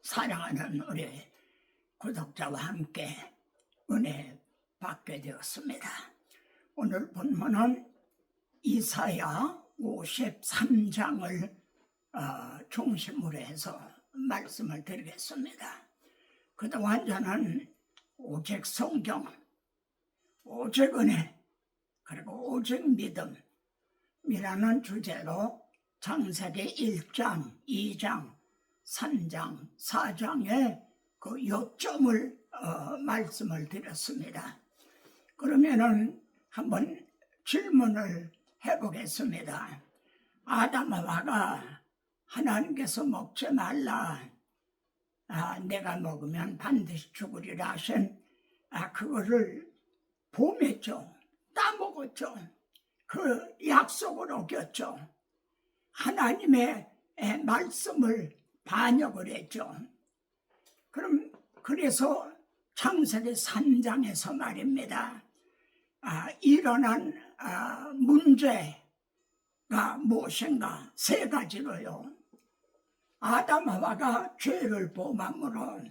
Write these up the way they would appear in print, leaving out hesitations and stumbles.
사랑하는 우리 구독자와 함께 은혜 받게 되었습니다. 오늘 본문은 이사야 53장을 중심으로 해서 말씀을 드리겠습니다. 그동안 저는 오직 성경, 오직 은혜, 그리고 오직 믿음이라는 주제로 창세기 1장, 2장, 3장, 4장의 그 요점을 말씀을 드렸습니다. 그러면은 한번 질문을 해보겠습니다. 아담 하와가 하나님께서 먹지 말라, 내가 먹으면 반드시 죽으리라 하신 그거를 범했죠. 따먹었죠. 그 약속을 어겼죠. 하나님의 말씀을 반역을 했죠. 그래서 창세기 3장에서 말입니다. 일어난 문제가 무엇인가 세 가지로요. 아담 하와가 죄를 범함으로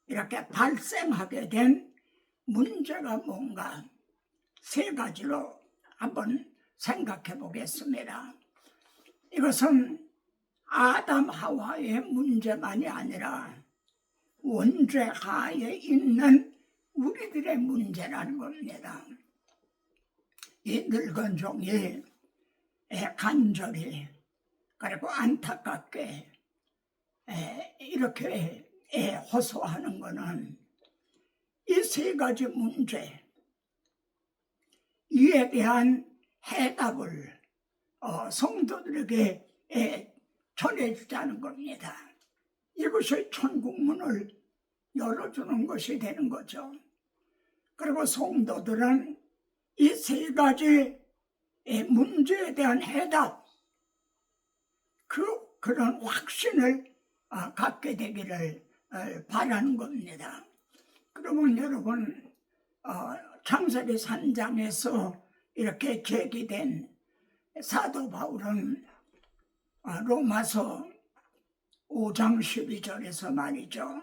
이렇게 발생하게 된 문제가 뭔가 세 가지로 한번 생각해 보겠습니다. 이것은 아담 하와의 문제만이 아니라 원죄 하에 있는 우리들의 문제라는 겁니다. 이 늙은 종이 간절히 그리고 안타깝게 이렇게 호소하는 것은 이 세 가지 문제, 이에 대한 해답을 성도들에게 전해주자는 겁니다. 이것이 천국문을 열어주는 것이 되는 거죠. 그리고 성도들은 이 세 가지 문제에 대한 해답, 그런 확신을 갖게 되기를 바라는 겁니다. 그러면 여러분, 창세기 3장에서 이렇게 제기된 사도 바울은 로마서 5장 12절에서 말이죠.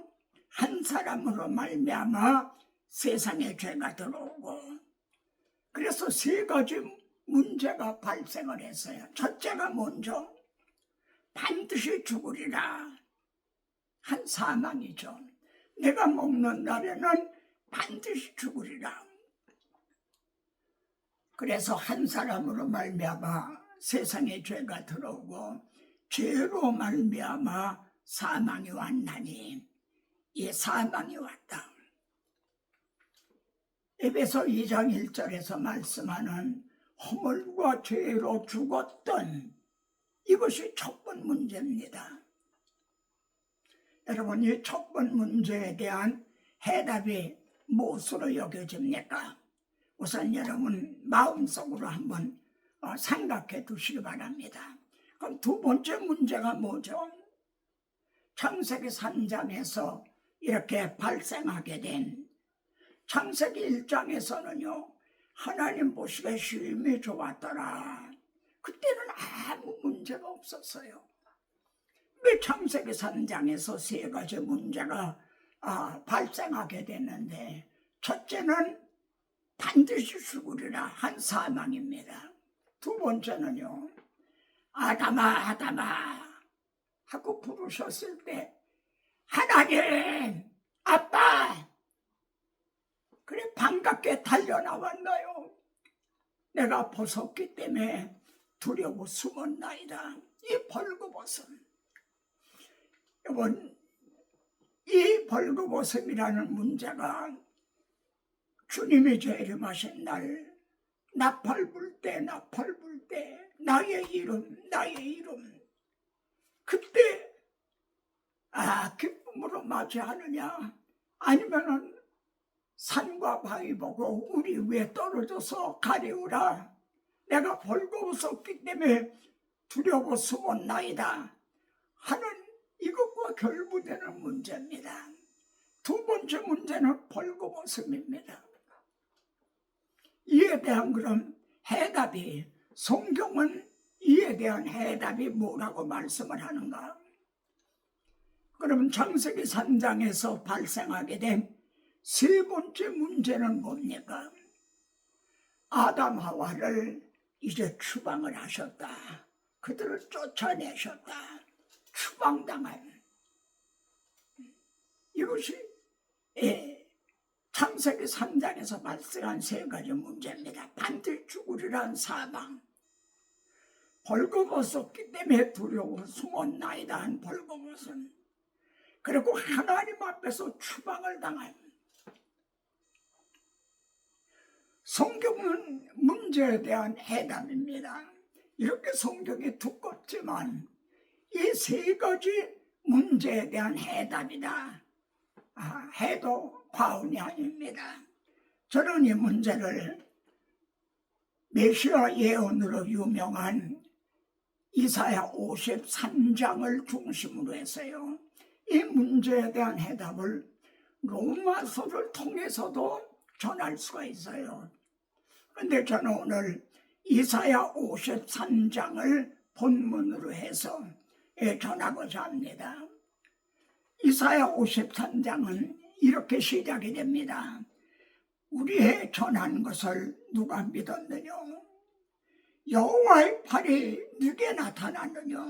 한 사람으로 말미암아 세상에 죄가 들어오고, 그래서 세 가지 문제가 발생을 했어요. 첫째가 먼저 반드시 죽으리라 한 사망이죠. 내가 먹는 날에는 반드시 죽으리라. 그래서 한 사람으로 말미암아 세상에 죄가 들어오고 죄로 말미암아 사망이 왔나니, 이 사망이 왔다. 에베소 2장 1절에서 말씀하는 허물과 죄로 죽었던 이것이 첫 번째 문제입니다. 여러분, 이 첫 번째 문제에 대한 해답이 무엇으로 여겨집니까? 우선 여러분 마음속으로 한번 생각해 두시기 바랍니다. 그럼 두 번째 문제가 뭐죠? 창세기 3장에서 이렇게 발생하게 된 창세기 1장에서는요, 하나님 보시기에 심히 좋았더라. 그때는 아무 문제가 없었어요. 왜 창세기 3장에서 세 가지 문제가 발생하게 됐는데, 첫째는 반드시 죽으리라 한 사망입니다. 두 번째는요, 아담아 아담아 하고 부르셨을 때 하나님 아빠, 그래 반갑게 달려나왔나요? 내가 벗었기 때문에 두려워 숨었나이다. 이 벌거벗음, 여러분, 이 벌거벗음이라는 문제가 주님이 재림하신 날 나팔 불 때 나의 이름 그때 기쁨으로 맞이하느냐, 아니면은 산과 바위 보고 우리 위에 떨어져서 가리우라, 내가 벌거벗었기 때문에 두려워 숨었나이다 하는 이것과 결부되는 문제입니다. 두 번째 문제는 벌거벗음입니다. 이에 대한 그런 해답이, 성경은 이에 대한 해답이 뭐라고 말씀을 하는가? 그러면 창세기 3장에서 발생하게 된 세 번째 문제는 뭡니까? 아담 하와를 이제 추방을 하셨다. 그들을 쫓아내셨다. 추방당한 이것이 창세기 3장에서 발생한 세 가지 문제입니다. 반드시 죽으리란 사망, 벌거벗었기 때문에 두려워 숨었나이다 한 벌거벗은, 그리고 하나님 앞에서 추방을 당한. 성경은 문제에 대한 해답입니다. 이렇게 성경이 두껍지만 이 세 가지 문제에 대한 해답이다 해도 과언이 아닙니다. 저는 이 문제를 메시아 예언으로 유명한 이사야 53장을 중심으로 해서요, 이 문제에 대한 해답을 로마서를 통해서도 전할 수가 있어요. 그런데 저는 오늘 이사야 53장을 본문으로 해서 전하고자 합니다. 이사야 53장은 이렇게 시작이 됩니다. 우리의 전한 것을 누가 믿었느냐? 여호와의 팔이 누게 나타났느냐?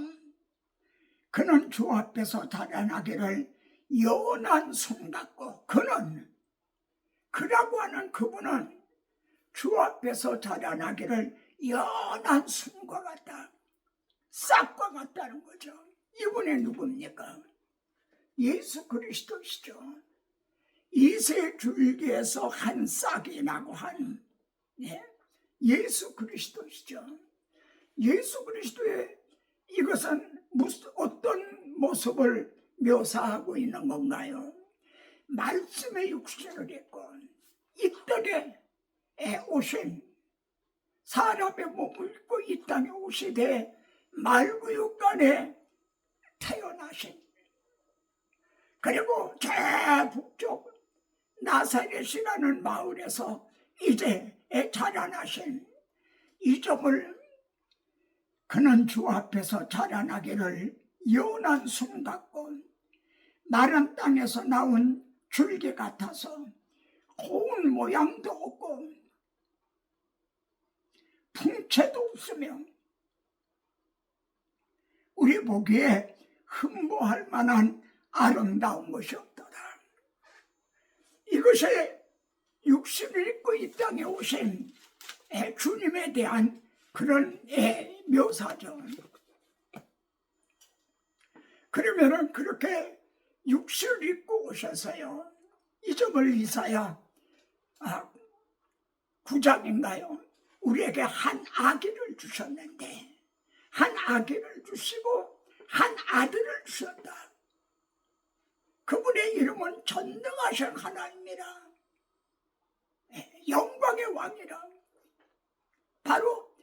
그는 주 앞에서 달아나기를 연한 손 같고, 그라고 하는 그분은 주 앞에서 자라나기를 연한 순과 같다. 싹과 같다는 거죠. 이분이 누굽니까? 예수 그리스도시죠. 이세 줄기에서 한 싹이 나고 한 예수 그리스도시죠. 예수 그리스도의 이것은 어떤 모습을 묘사하고 있는 건가요? 말씀의 육신을 입고 이 땅에 오신, 사람의 몸을 입고 이 땅에 오시되 말구육간에 태어나신, 그리고 저 북쪽 나사렛이라는 마을에서 이제 자라나신 이 점을, 그는 주 앞에서 자라나기를 연한 순 같고 마른 땅에서 나온 줄기 같아서 고운 모양도 없고 풍채도 없으며 우리 보기에 흠모할 만한 아름다운 것이 없더라. 이것이 육신을 입고 이 땅에 오신 주님에 대한 그런 묘사죠. 그러면은 그렇게 육신을 입고 오셔서요, 이 점을 이사야 9장인가요? 우리에게 한 아기를 주셨는데, 한 아기를 주시고 한 아들을 주셨다. 그분의 이름은 전능하신 하나님이라, 영광의 왕이라. 바로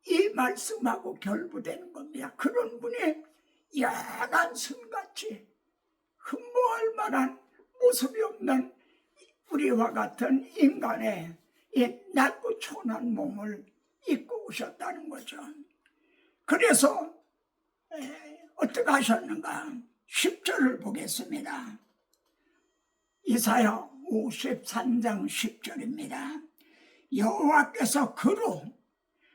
이 말씀하고 결부되는 겁니다. 그런 분이 연한 순같이 흠모할 만한 모습이 없는 우리와 같은 인간의 이 낮고 초난 몸을 입고 오셨다는 거죠. 그래서 어떻게 하셨는가? 10절을 보겠습니다. 이사야 53장 10절입니다. 여호와께서 그로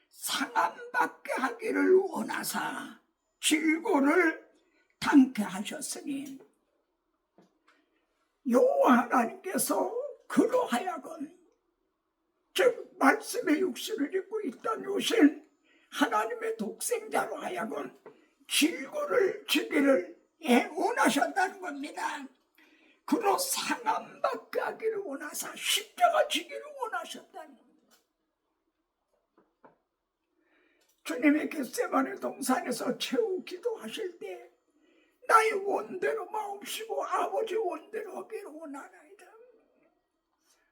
상함받게 하기를 원하사 질고를 당케 하셨으니, 여호와 하나님께서 그로 하여금, 즉 말씀의 육신을 입고 이 땅에 오신 하나님의 독생자로 하여금 질고를 지기를 원하셨다는 겁니다. 그로 상함받게 하기를 원하사 십자가 지기를 원하셨다는 겁니다. 주님의 겟세마네 동산에서 최후 기도하실 때 나의 원대로 마옵시고 아버지 원대로 하기를 원하나이다.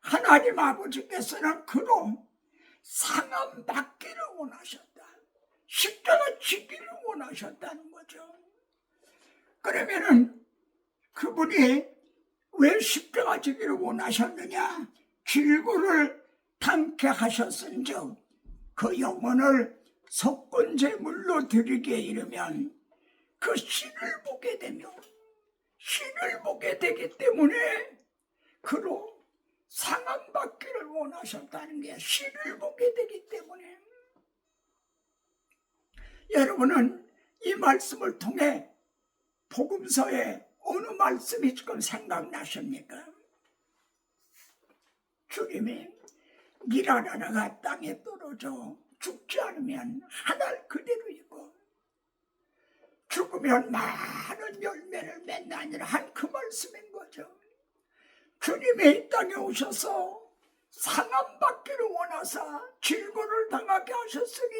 하나님 아버지께서는 그로 상함받기를 원하셨다. 십자가 지기를 원하셨다는 거죠. 그러면은 그분이 왜 십자가 지기를 원하셨느냐? 질고를 당케 하셨은즉 그 영혼을 속건제물로 드리기에 이르면 그 신을 보게 되며 신을 보게 되기 때문에 그로 상함받기를 원하셨다는 게 신을 보게 되기 때문에. 여러분은 이 말씀을 통해 복음서에 어느 말씀이 지금 생각나십니까? 주님이 미라나가 땅에 떨어져 죽지 않으면 한 알 그대로 있고 죽으면 많은 열매를 맺나니라 한 그 말씀인 거죠. 주님이 이 땅에 오셔서 상함받기를 원하사 질고를 당하게 하셨으니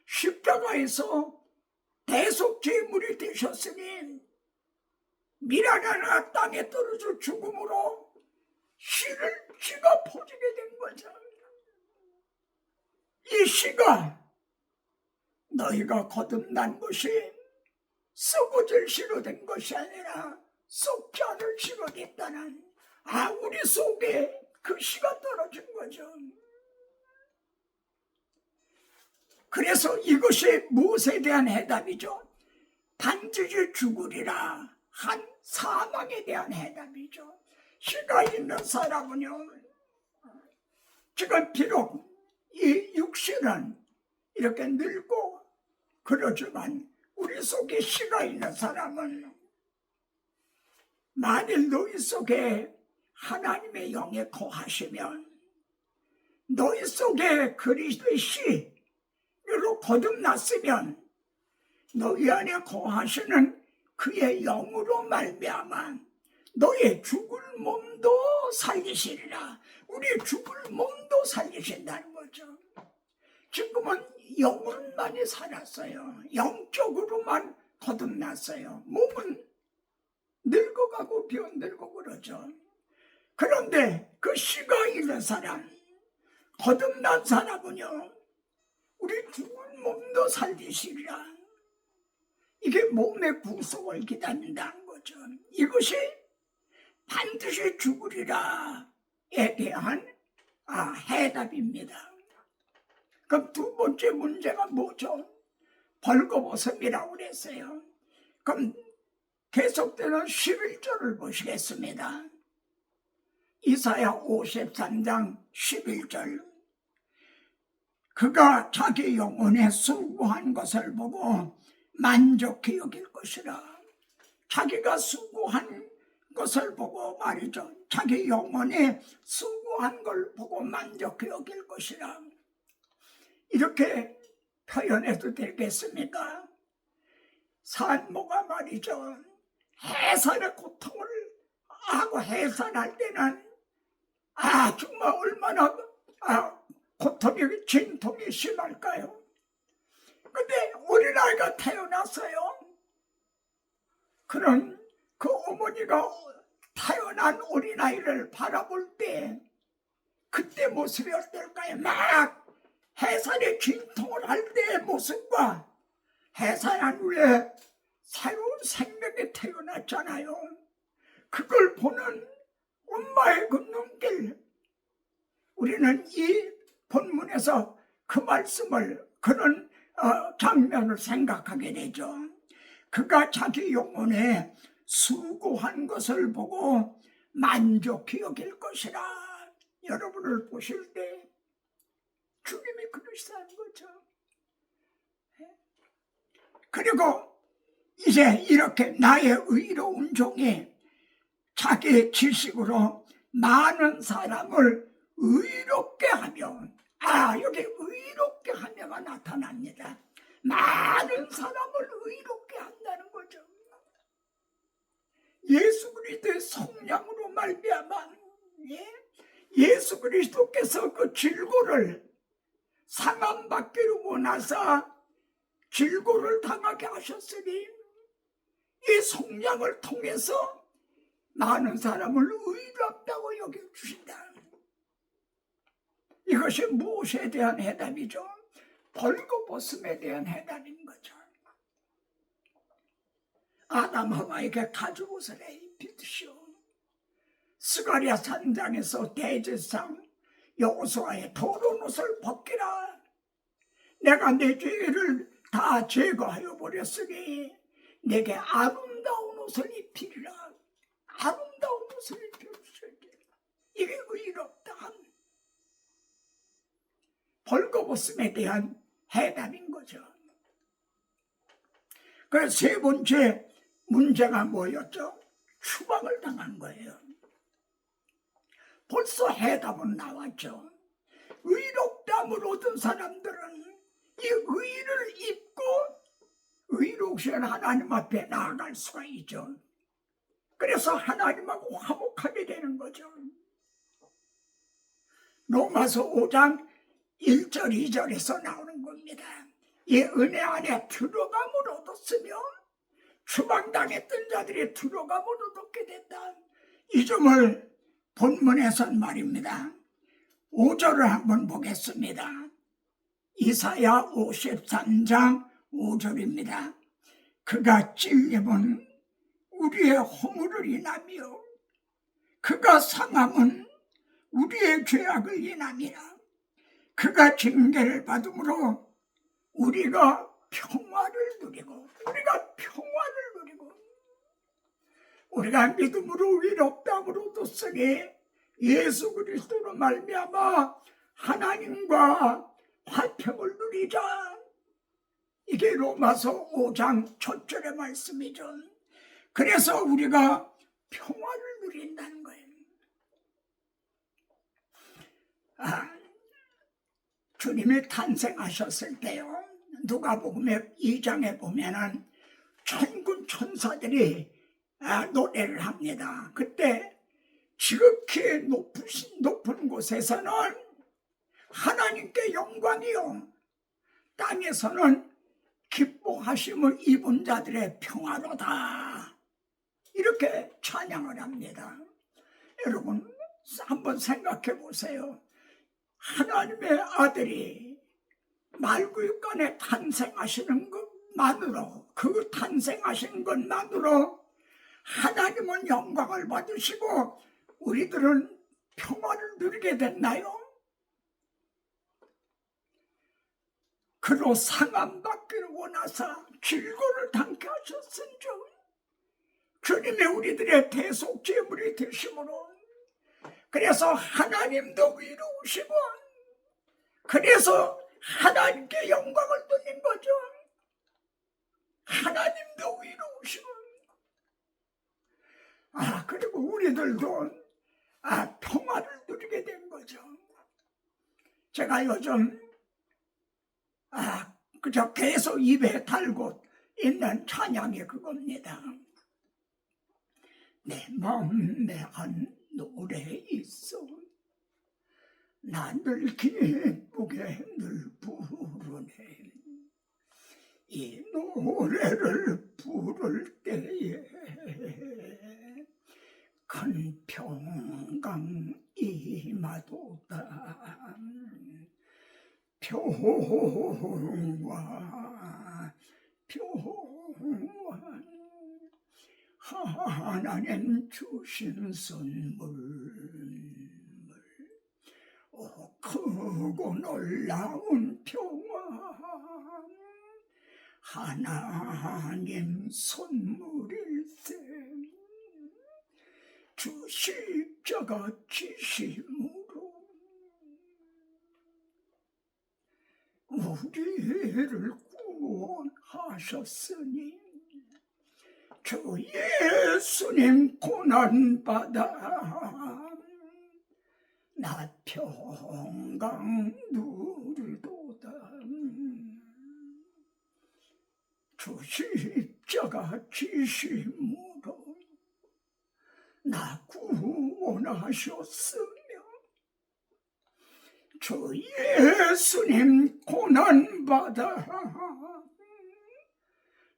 십자가에서 대속제물이 되셨으니 미라나가 땅에 떨어져 죽음으로 씨를 씨가 퍼지게 된 거죠. 이 씨가 너희가 거듭난 것이 썩어질 씨로 된 것이 아니라 썩지 않을 씨로 됐다는 우리 속에 그 씨가 떨어진 거죠. 그래서 이것이 무엇에 대한 해답이죠? 반드시 죽으리라 한 사망에 대한 해답이죠. 씨가 있는 사람은요, 지금 비록 이 육신은 이렇게 늙고 그러지만 우리 속에 씨가 있는 사람은 만일 너희 속에 하나님의 영에 거하시면 너희 속에 그리스도의 씨로 거듭났으면 너희 안에 거하시는 그의 영으로 말미암아 너의 죽을 몸도 살리시리라. 우리 죽을 몸도 살리신다는 거죠. 지금은 영혼만이 살았어요. 영적으로만 거듭났어요. 몸은 늙어가고 병들고 그러죠. 그런데 그 씨가 있는 사람, 거듭난 사람은요, 우리 죽은 몸도 살리시리라. 이게 몸의 구속을 기다린다는 거죠. 이것이 반드시 죽으리라에 대한 해답입니다. 그럼 두 번째 문제가 뭐죠? 벌거벗음이라고 그랬어요. 그럼 계속되는 11절을 보시겠습니다. 이사야 53장 11절. 그가 자기 영혼에 수고한 것을 보고 만족히 여길 것이라. 자기가 수고한 것을 보고 말이죠. 자기 영혼에 수고한 걸 보고 만족히 여길 것이라. 이렇게 표현해도 되겠습니까? 산모가 말이죠. 해산의 고통을 하고 해산할 때는 정말 얼마나 고통이 진통이 심할까요? 근데 어린아이가 태어났어요. 그런 그 어머니가 태어난 어린아이를 바라볼 때 그때 모습이 어떨까요? 막 해산의 진통을 할 때의 모습과 해산한 후에 새로운 생명이 태어났잖아요. 그걸 보는 엄마의 그 눈길, 우리는 이 본문에서 그 말씀을, 그런 장면을 생각하게 되죠. 그가 자기 영혼에 수고한 것을 보고 만족히 여길 것이라. 여러분을 보실 때 주님이 그러시다는 거죠. 그리고 이제 이렇게 나의 의로운 종이 자기 지식으로 많은 사람을 의롭게 하며, 여기 의롭게 하며가 나타납니다. 많은 사람을 의롭게 한다는 거죠. 예수 그리스도의 성령으로 말미암아 예수 그리스도께서 그 질고를 상함받기를 원하사 질고를 당하게 하셨으니 이 성령을 통해서 많은 사람을 의롭다고 여겨주신다. 이것이 무엇에 대한 해답이죠? 벌거벗음에 대한 해답인 거죠. 아담 하와에게 가죽옷을 입히듯이요. 스가랴 3장에서 대제사장 여호수아의 더러운 옷을 벗기라. 내가 내 죄를 다 제거하여 버렸으니 내게 아름다운 옷을 입히리라. 아름다운 옷을 입혀주시리라. 이게 의롭다함, 벌거벗음에 대한 해답인 거죠. 그래서 세 번째 문제가 뭐였죠? 추방을 당한 거예요. 벌써 해답은 나왔죠. 의롭다함을 얻은 사람들은 이 의를 입고 의로우신 하나님 앞에 나아갈 수가 있죠. 그래서 하나님하고 화목하게 되는 거죠. 로마서 5장 1절 2절에서 나오는 겁니다. 이 은혜 안에 들어감을 얻었으며 추방당했던 자들이 들어감을 얻게 됐다. 이 점을 본문에선 말입니다. 5절을 한번 보겠습니다. 이사야 53장 5절입니다. 그가 찔림은 우리의 허물을 인하며 그가 상함은 우리의 죄악을 인함이라. 그가 징계를 받음으로 우리가 평화를 누리고 우리가 믿음으로 의롭다함을 얻었으니 예수 그리스도로 말미암아 하나님과 화평을 누리자. 이게 로마서 5장 첫 절의 말씀이죠. 그래서 우리가 평화를 누린다는 거예요. 주님이 탄생하셨을 때요, 누가복음 2장에 보면은 천군 천사들이 노래를 합니다. 그때 지극히 높은 곳에서는 하나님께 영광이요, 땅에서는 기뻐하심을 입은 자들의 평화로다, 이렇게 찬양을 합니다. 여러분 한번 생각해 보세요. 하나님의 아들이 말구육간에 탄생하시는 것만으로, 그 탄생하신 것만으로 하나님은 영광을 받으시고 우리들은 평화를 누리게 됐나요? 그로 상함받기를 원하사 질고를 당케 하셨은즉 주님이 우리들의 대속제물이 되심으로, 그래서 하나님도 위로우시고 그래서 하나님께 영광을 돌린 거죠. 하나님도 위로우시고 그리고 우리들도 평화를 누리게 된 거죠. 제가 요즘 그저 계속 입에 달고 있는 찬양이 그겁니다. 내 마음에 한 노래 있어, 나 늘 기쁘게 늘 부르네. 이 노래를 부를 때에 큰 평강 임하도다. 평화 하나님 주신 선물, 크고 놀라운 평화, 하나님 선물일세. 주 십자가 지심으로 우리를 구원하셨으니 주 예수님 고난받아 나 평강 누리도다. 주 십자가 지심으로 나 구원하셨으며 주 예수님 고난받아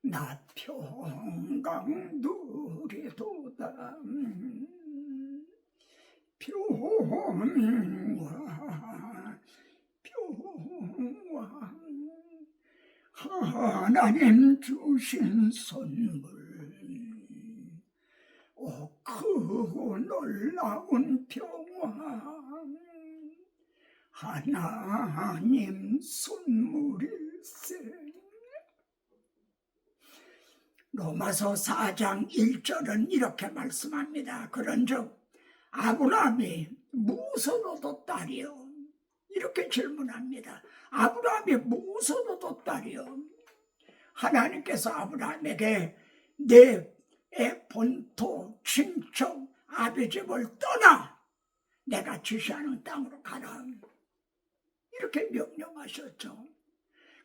나 평강 누리도다. 평화 하나님 주신 선물, 크고 놀라운 평화, 하나님 선물일세. 로마서 4장 1절은 이렇게 말씀합니다. 그런즉 아브라함이 무엇을 얻었다리요? 이렇게 질문합니다. 아브라함이 무엇을 얻었다리요? 하나님께서 아브라함에게 내 본토, 친척, 아비 집을 떠나 내가 지시하는 땅으로 가라. 이렇게 명령하셨죠.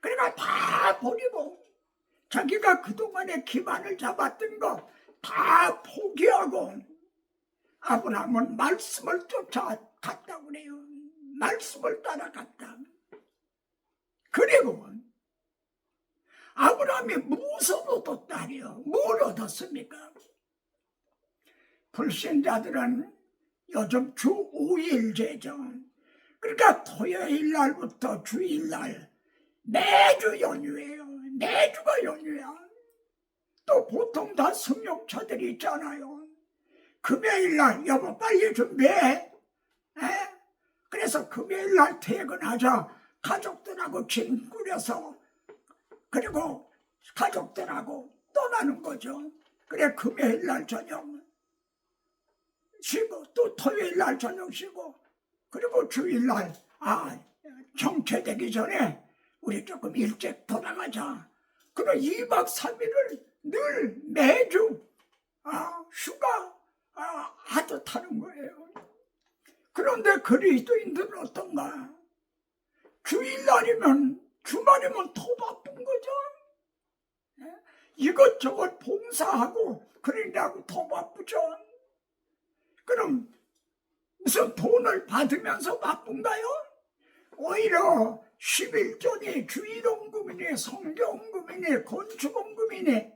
그러니까 다 버리고 자기가 그동안에 기반을 잡았던 거 다 포기하고 아브라함은 말씀을 쫓아갔다고 그래요. 말씀을 따라갔다. 그리고 아브라함이 무엇을 얻었다리요? 뭘 얻었습니까? 불신자들은 요즘 주 5일제죠. 그러니까 토요일 날부터 주일날 매주 연휴예요. 매주가 연휴야. 또 보통 다 승용차들이 있잖아요. 금요일날 여보 빨리 준비해. 그래서 금요일날 퇴근하자 가족들하고 짐 꾸려서 그리고 가족들하고 떠나는 거죠. 그래 금요일날 저녁 쉬고 또 토요일날 저녁 쉬고 그리고 주일날 정체되기 전에 우리 조금 일찍 돌아가자. 그럼 2박 3일을 늘 매주 휴가 하듯 하는 거예요. 그런데 그리스도인들은 어떤가? 주일날이면 주말이면 더 바쁜 거죠. 이것저것 봉사하고 그러려고 더 바쁘죠. 그럼 무슨 돈을 받으면서 바쁜가요? 오히려 11조니 주일원금이니 성경원금이니 건축원금이니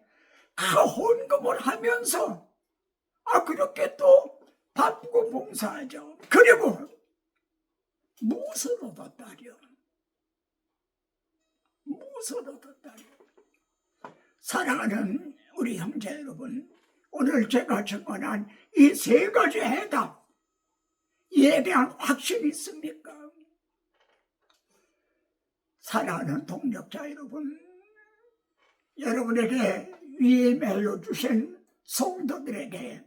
그 헌금을 하면서 그렇게 또 바쁘고 봉사하죠. 그리고 무엇을 얻었다려? 무엇을 얻었다려? 사랑하는 우리 형제 여러분, 오늘 제가 증언한 이 3가지 해답, 이에 대한 확신이 있습니까? 사랑하는 동력자 여러분, 여러분에게 위에 매여주신 성도들에게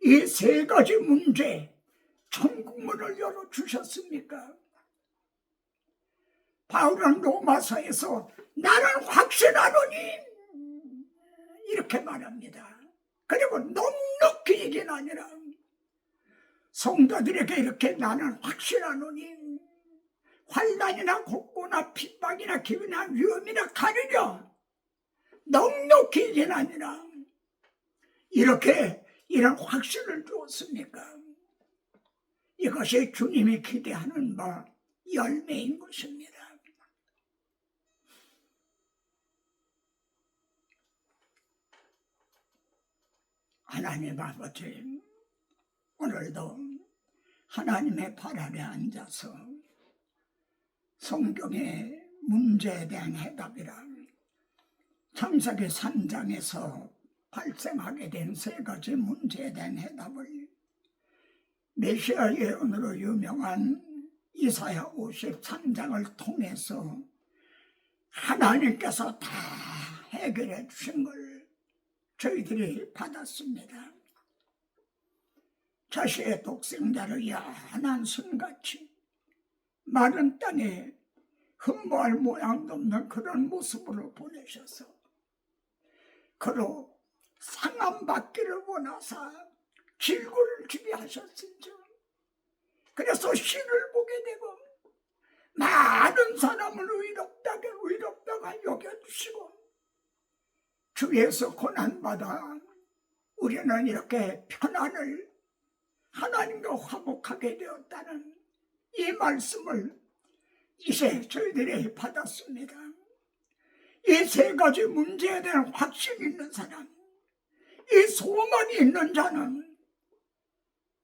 이 3가지 문제, 천국문을 열어주셨습니까? 바울은 로마서에서 나는 확신하노니 이렇게 말합니다. 그리고 넉넉히 얘기하니라. 성도들에게 이렇게 나는 확신하노니 환난이나 곡고나 핍박이나 기근이나 위험이나 가리려 넉넉히 얘기하니라. 이렇게 이런 확신을 주었습니까? 이것이 주님이 기대하는 열매인 것입니다. 하나님 아버지, 오늘도 하나님의 발 아래 앉아서 성경의 문제에 대한 해답이라 창세기 3장에서 발생하게 된 3가지 문제에 대한 해답을 메시아 예언으로 유명한 이사야 53장을 통해서 하나님께서 다 해결해 주신 걸 저희들이 받았습니다. 자신의 독생자를 연한 순같이 마른 땅에 흠모할 모양도 없는 그런 모습으로 보내셔서 그로 상함받기를 원하사 질고를 주게 하셨으죠. 그래서 신을 보게 되고 많은 사람을 의롭다가 여겨주시고 주위에서 고난받아 우리는 이렇게 편안을 하나님과 화목하게 되었다는 이 말씀을 이제 저희들이 받았습니다. 이 3가지 문제에 대한 확신이 있는 사람, 이 소망이 있는 자는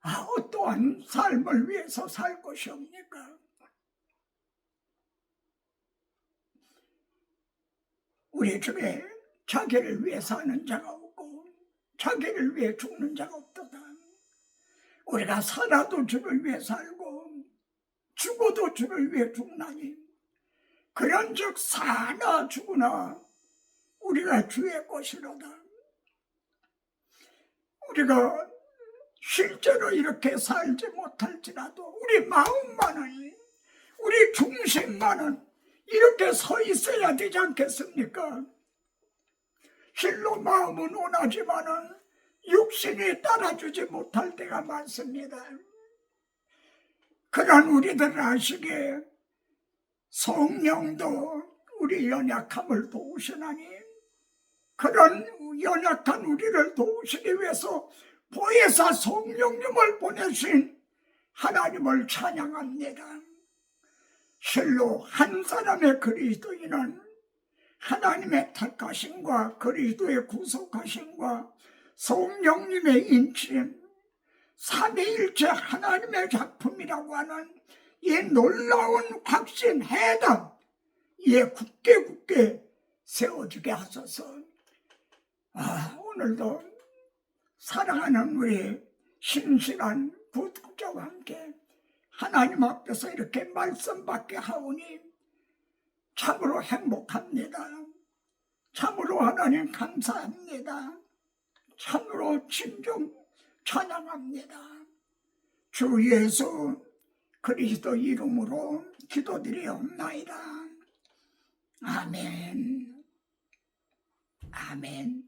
어떠한 삶을 위해서 살 것이옵니까? 우리 중에 자기를 위해 사는 자가 없고 자기를 위해 죽는 자가 없도다. 우리가 살아도 주를 위해 살고 죽어도 주를 위해 죽나니 그런즉 사나 죽으나 우리가 주의 것이로다. 우리가 실제로 이렇게 살지 못할지라도 우리 마음만은, 우리 중심만은 이렇게 서 있어야 되지 않겠습니까? 실로 마음은 원하지만은 육신이 따라주지 못할 때가 많습니다. 그런 우리들 아시기에 성령도 우리 연약함을 도우시나니, 그런 연약한 우리를 도우시기 위해서 보혜사 성령님을 보내신 하나님을 찬양합니다. 실로 한 사람의 그리스도인은 하나님의 택하심과 그리스도의 구속하심과 성령님의 인침, 삼위일체 하나님의 작품이라고 하는 이 놀라운 확신 해답, 이에 굳게 세워지게 하소서. 오늘도 사랑하는 우리 신실한 구독자와 함께 하나님 앞에서 이렇게 말씀받게 하오니 참으로 행복합니다. 참으로 하나님 감사합니다. 참으로 진정 찬양합니다. 주 예수 그리스도 이름으로 기도드리옵나이다. 아멘. 아멘.